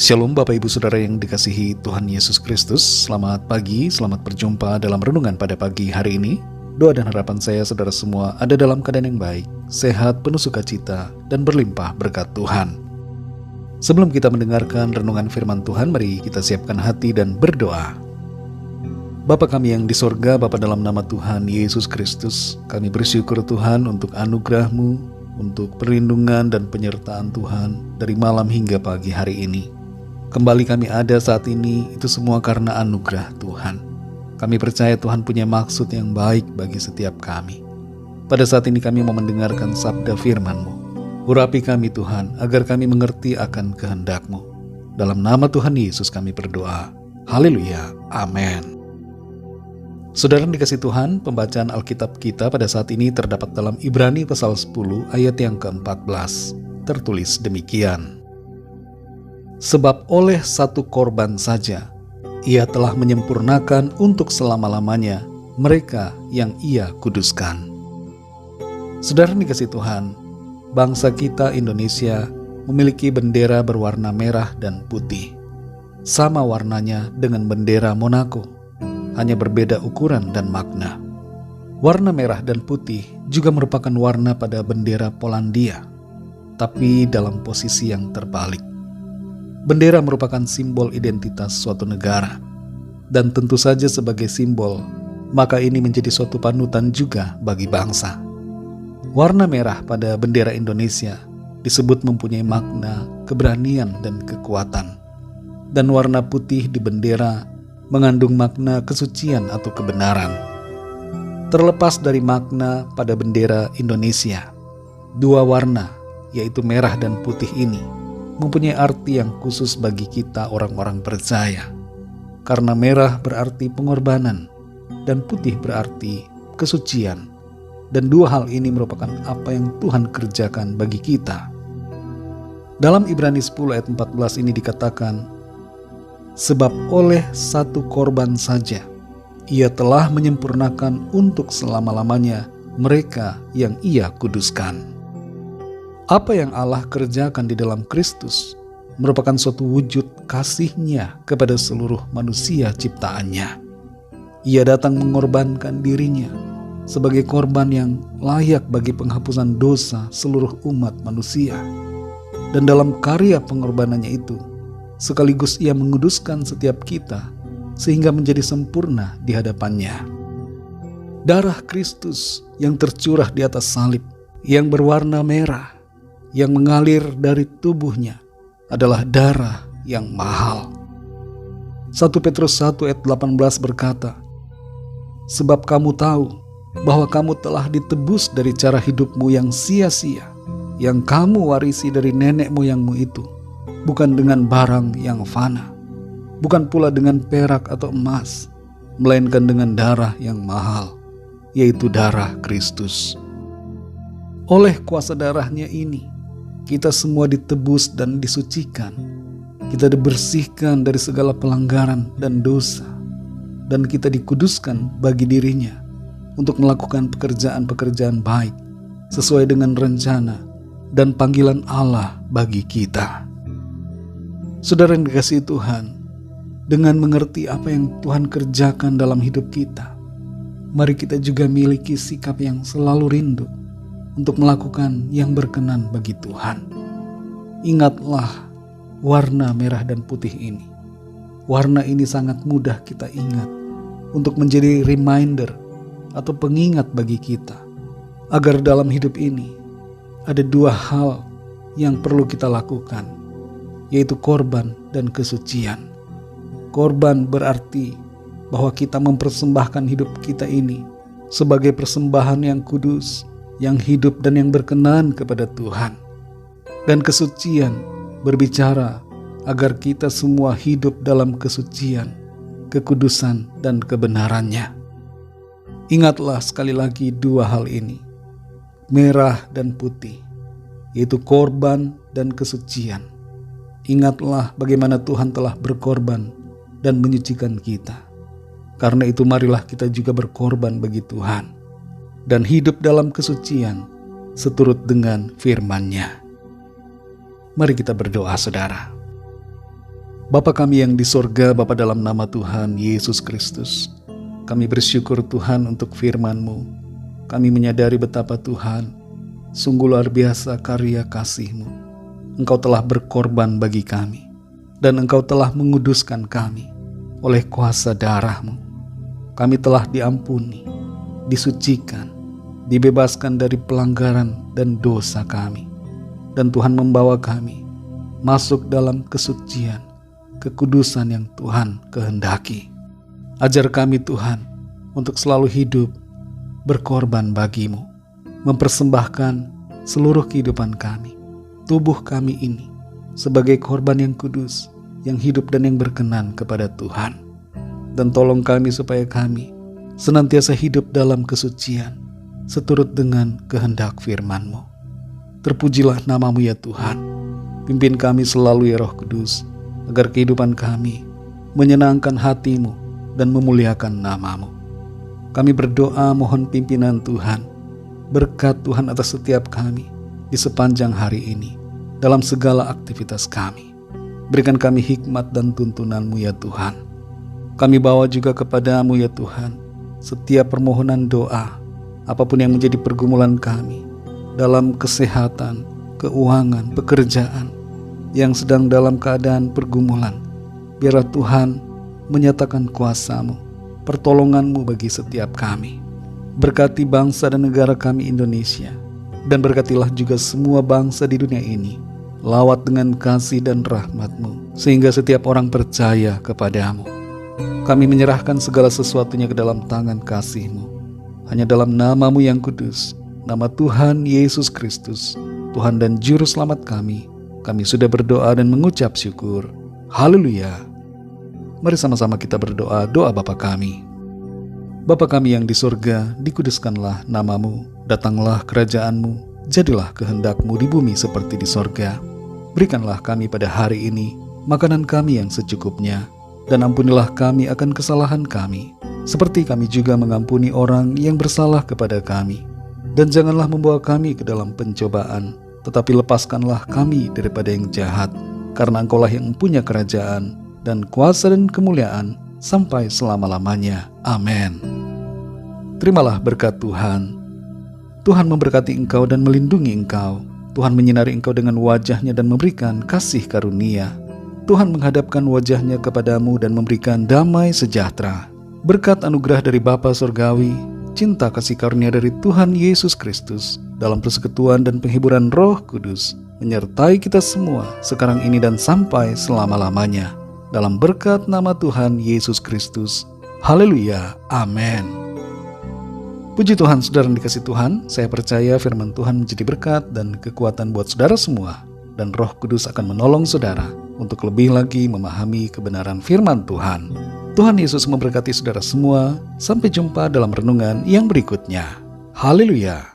Shalom Bapak Ibu Saudara yang dikasihi Tuhan Yesus Kristus. Selamat pagi, selamat berjumpa dalam renungan pada pagi hari ini. Doa dan harapan saya saudara semua ada dalam keadaan yang baik, sehat, penuh sukacita, dan berlimpah berkat Tuhan. Sebelum kita mendengarkan renungan firman Tuhan, mari kita siapkan hati dan berdoa. Bapa kami yang di sorga, Bapa dalam nama Tuhan Yesus Kristus, kami bersyukur Tuhan untuk anugerah-Mu, untuk perlindungan dan penyertaan Tuhan dari malam hingga pagi hari ini. Kembali kami ada saat ini, itu semua karena anugerah Tuhan. Kami percaya Tuhan punya maksud yang baik bagi setiap kami. Pada saat ini kami mau mendengarkan sabda firman-Mu. Urapi kami Tuhan, agar kami mengerti akan kehendak-Mu. Dalam nama Tuhan Yesus kami berdoa. Haleluya, amin. Saudara yang dikasihi Tuhan, pembacaan Alkitab kita pada saat ini terdapat dalam Ibrani pasal 10 ayat yang ke-14. Tertulis demikian. Sebab oleh satu korban saja, Ia telah menyempurnakan untuk selama-lamanya mereka yang Ia kuduskan. Saudara yang dikasihi Tuhan, bangsa kita Indonesia memiliki bendera berwarna merah dan putih. Sama warnanya dengan bendera Monaco, hanya berbeda ukuran dan makna. Warna merah dan putih juga merupakan warna pada bendera Polandia, tapi dalam posisi yang terbalik. Bendera merupakan simbol identitas suatu negara, dan tentu saja sebagai simbol, maka ini menjadi suatu panutan juga bagi bangsa. Warna merah pada bendera Indonesia disebut mempunyai makna keberanian dan kekuatan, dan warna putih di bendera mengandung makna kesucian atau kebenaran. Terlepas dari makna pada bendera Indonesia, dua warna, yaitu merah dan putih ini, mempunyai arti yang khusus bagi kita orang-orang percaya. Karena merah berarti pengorbanan dan putih berarti kesucian. Dan dua hal ini merupakan apa yang Tuhan kerjakan bagi kita. Dalam Ibrani 10 ayat 14 ini dikatakan, sebab oleh satu korban saja, Ia telah menyempurnakan untuk selama-lamanya mereka yang Ia kuduskan. Apa yang Allah kerjakan di dalam Kristus merupakan suatu wujud kasih-Nya kepada seluruh manusia ciptaannya. Ia datang mengorbankan dirinya sebagai korban yang layak bagi penghapusan dosa seluruh umat manusia. Dan dalam karya pengorbanannya itu, sekaligus Ia menguduskan setiap kita sehingga menjadi sempurna di hadapan-Nya. Darah Kristus yang tercurah di atas salib, yang berwarna merah, yang mengalir dari tubuh-Nya adalah darah yang mahal. 1 Petrus 1 ayat 18 berkata, sebab kamu tahu bahwa kamu telah ditebus dari cara hidupmu yang sia-sia, yang kamu warisi dari nenek moyangmu itu, bukan dengan barang yang fana, bukan pula dengan perak atau emas, melainkan dengan darah yang mahal, yaitu darah Kristus. Oleh kuasa darah-Nya ini, kita semua ditebus dan disucikan. Kita dibersihkan dari segala pelanggaran dan dosa, dan kita dikuduskan bagi diri-Nya untuk melakukan pekerjaan-pekerjaan baik sesuai dengan rencana dan panggilan Allah bagi kita. Saudara yang dikasihi Tuhan, dengan mengerti apa yang Tuhan kerjakan dalam hidup kita, mari kita juga miliki sikap yang selalu rindu untuk melakukan yang berkenan bagi Tuhan. Ingatlah warna merah dan putih ini. Warna ini sangat mudah kita ingat untuk menjadi reminder atau pengingat bagi kita, agar dalam hidup ini ada dua hal yang perlu kita lakukan, yaitu korban dan kesucian. Korban berarti bahwa kita mempersembahkan hidup kita ini sebagai persembahan yang kudus, yang hidup dan yang berkenan kepada Tuhan. Dan kesucian berbicara agar kita semua hidup dalam kesucian, kekudusan dan kebenaran-Nya. Ingatlah sekali lagi dua hal ini, merah dan putih, yaitu korban dan kesucian. Ingatlah bagaimana Tuhan telah berkorban dan menyucikan kita. Karena itu marilah kita juga berkorban bagi Tuhan dan hidup dalam kesucian seturut dengan firman-Nya. Mari kita berdoa, saudara. Bapa kami yang di sorga, Bapa dalam nama Tuhan Yesus Kristus, kami bersyukur Tuhan untuk firman-Mu. Kami menyadari betapa Tuhan, sungguh luar biasa karya kasih-Mu. Engkau telah berkorban bagi kami, dan Engkau telah menguduskan kami oleh kuasa darah-Mu. Kami telah diampuni, disucikan, dibebaskan dari pelanggaran dan dosa kami. Dan Tuhan membawa kami masuk dalam kesucian, kekudusan yang Tuhan kehendaki. Ajar kami Tuhan untuk selalu hidup berkorban bagi-Mu, mempersembahkan seluruh kehidupan kami, tubuh kami ini sebagai korban yang kudus, yang hidup dan yang berkenan kepada Tuhan. Dan tolong kami supaya kami senantiasa hidup dalam kesucian seturut dengan kehendak firman-Mu. Terpujilah nama-Mu ya Tuhan. Pimpin kami selalu ya Roh Kudus, agar kehidupan kami menyenangkan hati-Mu dan memuliakan nama-Mu. Kami berdoa mohon pimpinan Tuhan, berkat Tuhan atas setiap kami di sepanjang hari ini, dalam segala aktivitas kami. Berikan kami hikmat dan tuntunan-Mu ya Tuhan. Kami bawa juga kepada-Mu ya Tuhan setiap permohonan doa, apapun yang menjadi pergumulan kami, dalam kesehatan, keuangan, pekerjaan, yang sedang dalam keadaan pergumulan. Biarlah Tuhan menyatakan kuasa-Mu, pertolongan-Mu bagi setiap kami. Berkati bangsa dan negara kami Indonesia, dan berkatilah juga semua bangsa di dunia ini, lawat dengan kasih dan rahmat-Mu, sehingga setiap orang percaya kepada-Mu. Kami menyerahkan segala sesuatunya ke dalam tangan kasih-Mu. Hanya dalam nama-Mu yang kudus, nama Tuhan Yesus Kristus, Tuhan dan Juru Selamat kami sudah berdoa dan mengucap syukur. Haleluya. Mari sama-sama kita berdoa doa Bapa kami. Bapa kami yang di surga, dikuduskanlah nama-Mu, datanglah kerajaan-Mu, jadilah kehendak-Mu di bumi seperti di sorga. Berikanlah kami pada hari ini makanan kami yang secukupnya, dan ampunilah kami akan kesalahan kami, seperti kami juga mengampuni orang yang bersalah kepada kami. Dan janganlah membawa kami ke dalam pencobaan, tetapi lepaskanlah kami daripada yang jahat, karena Engkaulah yang mempunyai kerajaan dan kuasa dan kemuliaan sampai selama-lamanya. Amin. Terimalah berkat Tuhan. Tuhan memberkati engkau dan melindungi engkau. Tuhan menyinari engkau dengan wajah-Nya dan memberikan kasih karunia. Tuhan menghadapkan wajah-Nya kepadamu dan memberikan damai sejahtera. Berkat anugerah dari Bapa Surgawi, cinta kasih karunia dari Tuhan Yesus Kristus, dalam persekutuan dan penghiburan Roh Kudus, menyertai kita semua sekarang ini dan sampai selama-lamanya. Dalam berkat nama Tuhan Yesus Kristus. Haleluya. Amin. Puji Tuhan, saudara yang dikasihi Tuhan, saya percaya firman Tuhan menjadi berkat dan kekuatan buat saudara semua, dan Roh Kudus akan menolong saudara untuk lebih lagi memahami kebenaran firman Tuhan. Tuhan Yesus memberkati saudara semua. Sampai jumpa dalam renungan yang berikutnya. Haleluya.